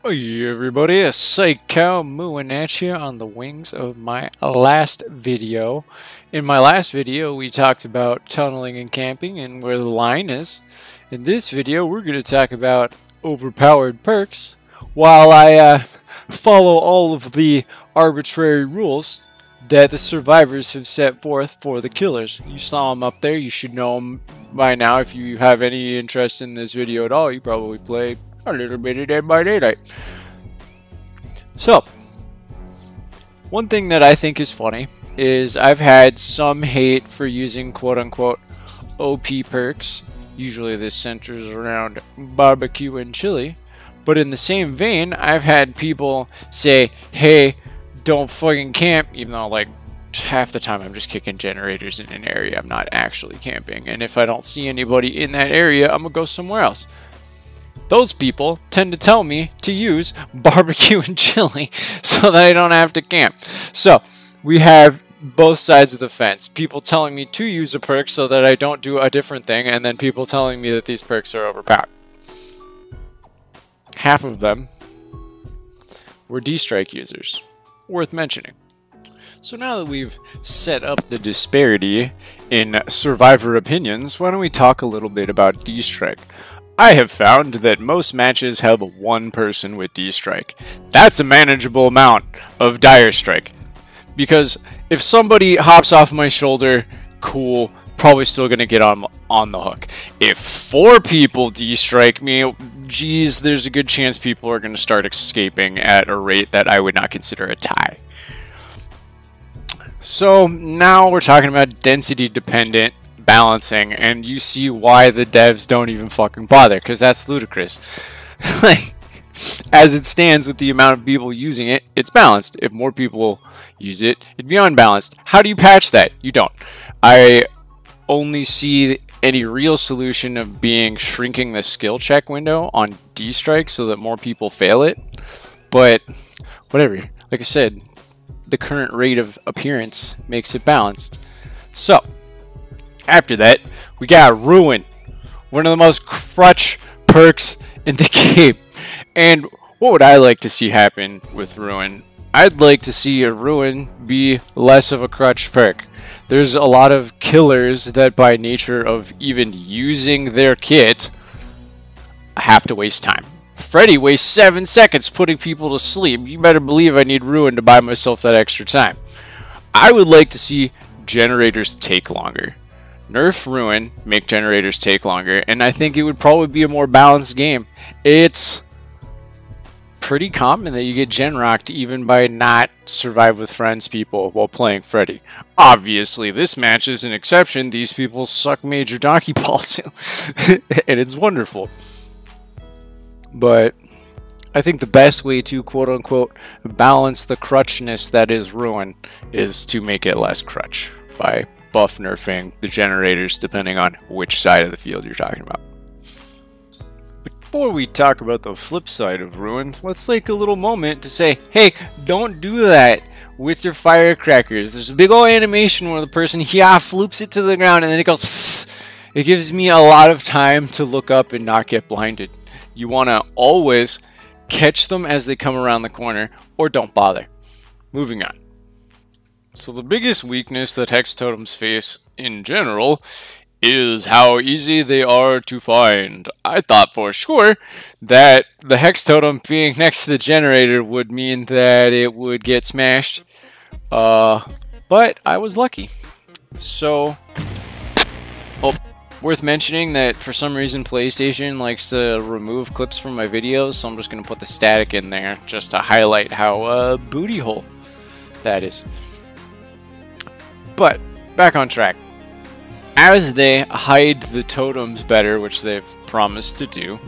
Hey everybody, a Psycho mooing at you on the wings of my last video. In my last video, we talked about tunneling and camping and where the line is. In this video, we're going to talk about overpowered perks while I follow all of the arbitrary rules that the survivors have set forth for the killers. You saw them up there, you should know them by now. If you have any interest in this video at all, you probably played a little bit of Dead by Daylight. So, one thing that I think is funny is I've had some hate for using quote-unquote OP perks. Usually this centers around barbecue and chili. But in the same vein, I've had people say, hey, don't fucking camp, even though like half the time I'm just kicking generators in an area. I'm not actually camping. And if I don't see anybody in that area, I'm gonna go somewhere else. Those people tend to tell me to use barbecue and chili so that I don't have to camp. So we have both sides of the fence. People telling me to use a perk so that I don't do a different thing, and then people telling me that these perks are overpowered. Half of them were D-Strike users. Worth mentioning. So now that we've set up the disparity in survivor opinions, why don't we talk a little bit about D-Strike? I have found that most matches have one person with D-Strike. That's a manageable amount of Dire Strike. Because if somebody hops off my shoulder, cool, probably still going to get on the hook. If 4 people D-Strike me, geez, there's a good chance people are going to start escaping at a rate that I would not consider a tie. So now we're talking about density dependent balancing, and you see why the devs don't even fucking bother, because that's ludicrous. Like, as it stands with the amount of people using it, it's balanced. If more people use it, it'd be unbalanced. How do you patch that? You don't. I only see any real solution of being shrinking the skill check window on D-Strike so that more people fail it. But whatever. Like I said, the current rate of appearance makes it balanced. So after that, we got Ruin, one of the most crutch perks in the game. And what would I like to see happen with Ruin? I'd like to see a Ruin be less of a crutch perk. There's a lot of killers that by nature of even using their kit have to waste time. Freddy wastes 7 seconds putting people to sleep. You better believe I need Ruin to buy myself that extra time. I would like to see generators take longer. Nerf Ruin, make generators take longer, and I think it would probably be a more balanced game. It's pretty common that you get gen rocked even by not survive with friends people while playing Freddy. Obviously, this match is an exception. These people suck major donkey balls, and it's wonderful. But I think the best way to quote-unquote balance the crutchness that is Ruin is to make it less crutch by buff nerfing the generators depending on which side of the field you're talking about. Before we talk about the flip side of Ruin, let's take a little moment to say, hey, don't do that with your firecrackers. There's a big old animation where the person floops it to the ground and then it goes sss. It gives me a lot of time to look up and not get blinded. You want to always catch them as they come around the corner, or don't bother. Moving on. So the biggest weakness that hex totems face in general is how easy they are to find. I thought for sure that the hex totem being next to the generator would mean that it would get smashed, but I was lucky. So, worth mentioning that for some reason PlayStation likes to remove clips from my videos, so I'm just going to put the static in there just to highlight how booty hole that is. But, back on track. As they hide the totems better, which they've promised to do,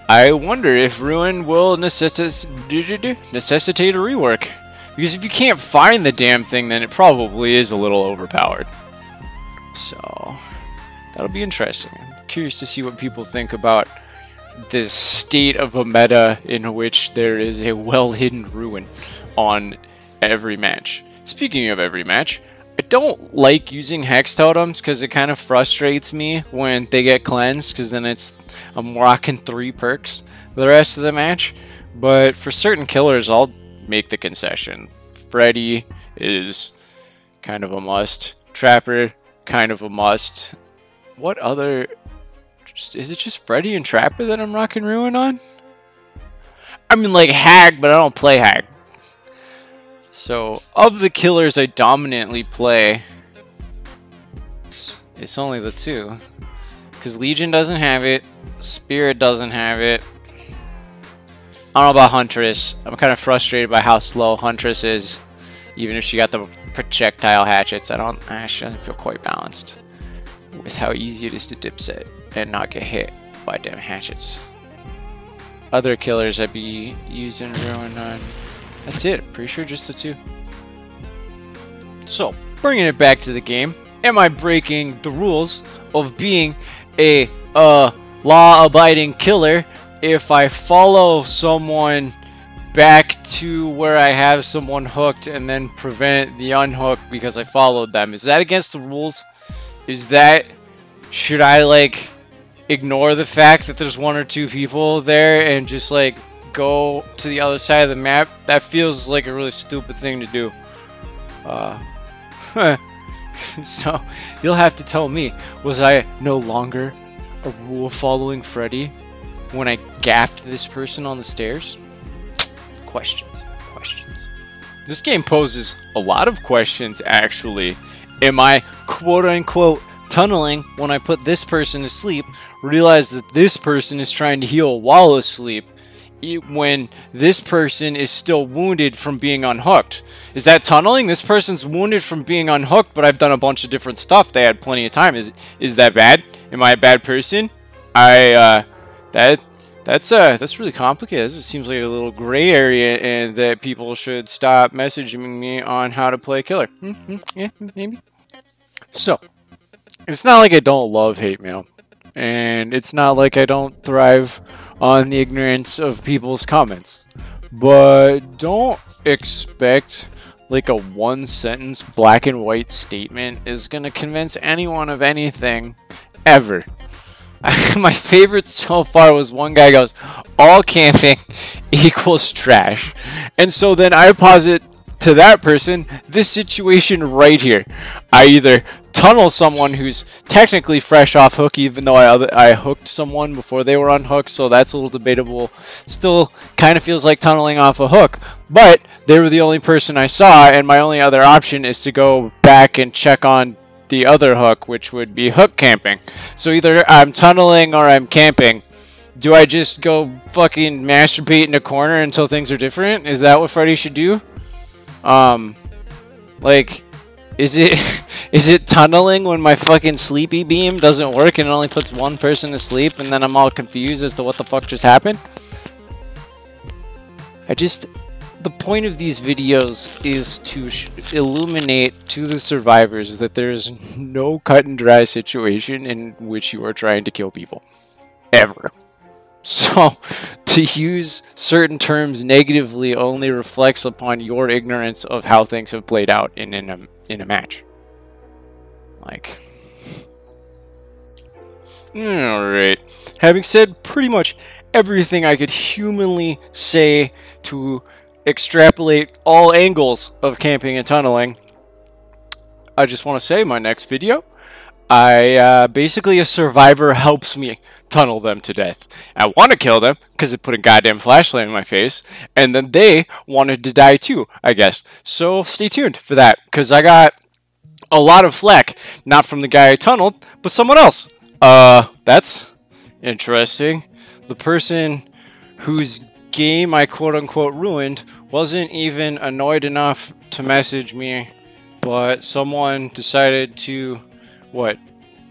I wonder if Ruin will necessitate a rework. Because if you can't find the damn thing, then it probably is a little overpowered. So, that'll be interesting. I'm curious to see what people think about the state of a meta in which there is a well-hidden Ruin on every match. Speaking of every match, I don't like using hex totems because it kind of frustrates me when they get cleansed, because then I'm rocking 3 perks the rest of the match. But for certain killers, I'll make the concession. Freddy is kind of a must. Trapper, kind of a must. What other... Is it just Freddy and Trapper that I'm rocking Ruin on? I mean, like Hag, but I don't play Hag. So, of the killers I dominantly play, it's only the two. Because Legion doesn't have it. Spirit doesn't have it. I don't know about Huntress. I'm kind of frustrated by how slow Huntress is. Even if she got the projectile hatchets, I actually feel quite balanced with how easy it is to dipset and not get hit by damn hatchets. Other killers I'd be using Ruin on. That's it. Pretty sure just the two. So, bringing it back to the game. Am I breaking the rules of being a law-abiding killer if I follow someone back to where I have someone hooked and then prevent the unhook because I followed them? Is that against the rules? Is that... Should I, like, ignore the fact that there's one or two people there and just, like, go to the other side of the map? That feels like a really stupid thing to do. So, you'll have to tell me, was I no longer a rule-following Freddy when I gaffed this person on the stairs? Questions. Questions. This game poses a lot of questions, actually. Am I, quote-unquote, tunneling when I put this person to sleep, realize that this person is trying to heal while asleep, when this person is still wounded from being unhooked? Is that tunneling? This person's wounded from being unhooked, but I've done a bunch of different stuff. They had plenty of time. Is that bad? Am I a bad person? That's really complicated. This seems like a little gray area, and that people should stop messaging me on how to play killer. Yeah, maybe. So, it's not like I don't love hate mail, and it's not like I don't thrive on the ignorance of people's comments, but don't expect like a one-sentence black and white statement is gonna convince anyone of anything ever. My favorite so far was one guy goes, all camping equals trash. And so then I posit to that person this situation right here. I either tunnel someone who's technically fresh off hook, even though I hooked someone before they were unhooked, so that's a little debatable. Still kind of feels like tunneling off a hook, but they were the only person I saw, and my only other option is to go back and check on the other hook, which would be hook camping. So either I'm tunneling or I'm camping. Do I just go fucking masturbate in a corner until things are different? Is that what Freddy should do? Like, is it tunneling when my fucking sleepy beam doesn't work and it only puts one person to sleep, and then I'm all confused as to what the fuck just happened? The point of these videos is to illuminate to the survivors that there's no cut and dry situation in which you are trying to kill people. Ever. So, to use certain terms negatively only reflects upon your ignorance of how things have played out in a match. Like... Alright. Having said pretty much everything I could humanly say to extrapolate all angles of camping and tunneling, I just want to say my next video, basically a survivor helps me tunnel them to death. I want to kill them because it put a goddamn flashlight in my face, and then they wanted to die too, I guess. So stay tuned for that, because I got a lot of flack, not from the guy I tunneled, but someone else. That's interesting. The person whose game I quote-unquote ruined wasn't even annoyed enough to message me, but someone decided to, what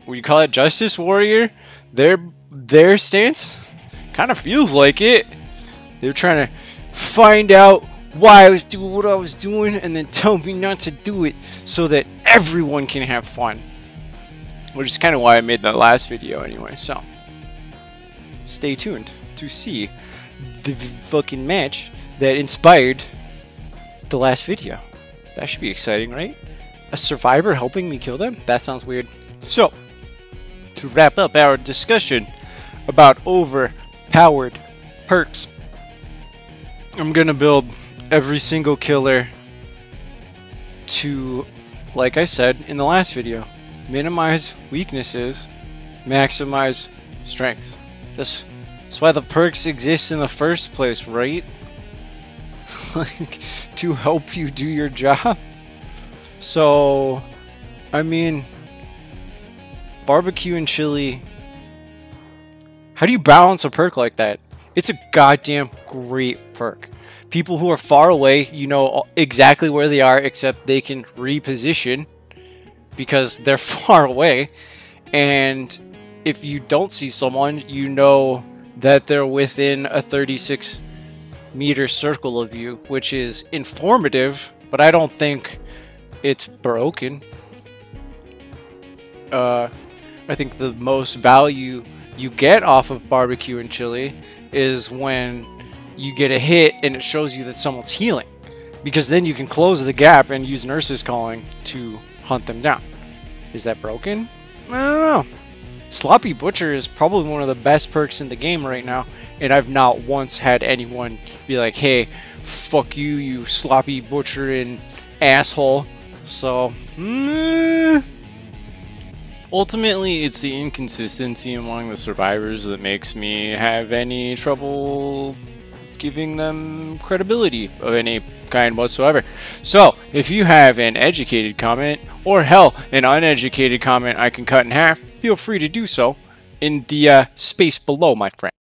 would you call it, justice warrior their stance? Kind of feels like it. They were trying to find out why I was doing what I was doing and then tell me not to do it so that everyone can have fun, which is kind of why I made that last video anyway. So stay tuned to see the fucking match that inspired the last video. That should be exciting, right? A survivor helping me kill them? That sounds weird. So, to wrap up our discussion about overpowered perks, I'm gonna build every single killer to, like I said in the last video, minimize weaknesses, maximize strengths. That's why the perks exist in the first place, right? Like, to help you do your job. So, I mean, barbecue and chili. How do you balance a perk like that? It's a goddamn great perk. People who are far away, you know exactly where they are, except they can reposition because they're far away. And if you don't see someone, you know that they're within a 36-meter circle of you, which is informative, but I don't think it's broken. I think the most value you get off of barbecue and chili is when you get a hit and it shows you that someone's healing, because then you can close the gap and use Nurse's Calling to hunt them down. Is that broken? I don't know. Sloppy Butcher is probably one of the best perks in the game right now, and I've not once had anyone be like, hey, fuck you, you sloppy butchering asshole. So, ultimately, it's the inconsistency among the survivors that makes me have any trouble giving them credibility of any kind whatsoever. So, if you have an educated comment, or hell, an uneducated comment I can cut in half, feel free to do so in the space below, my friend.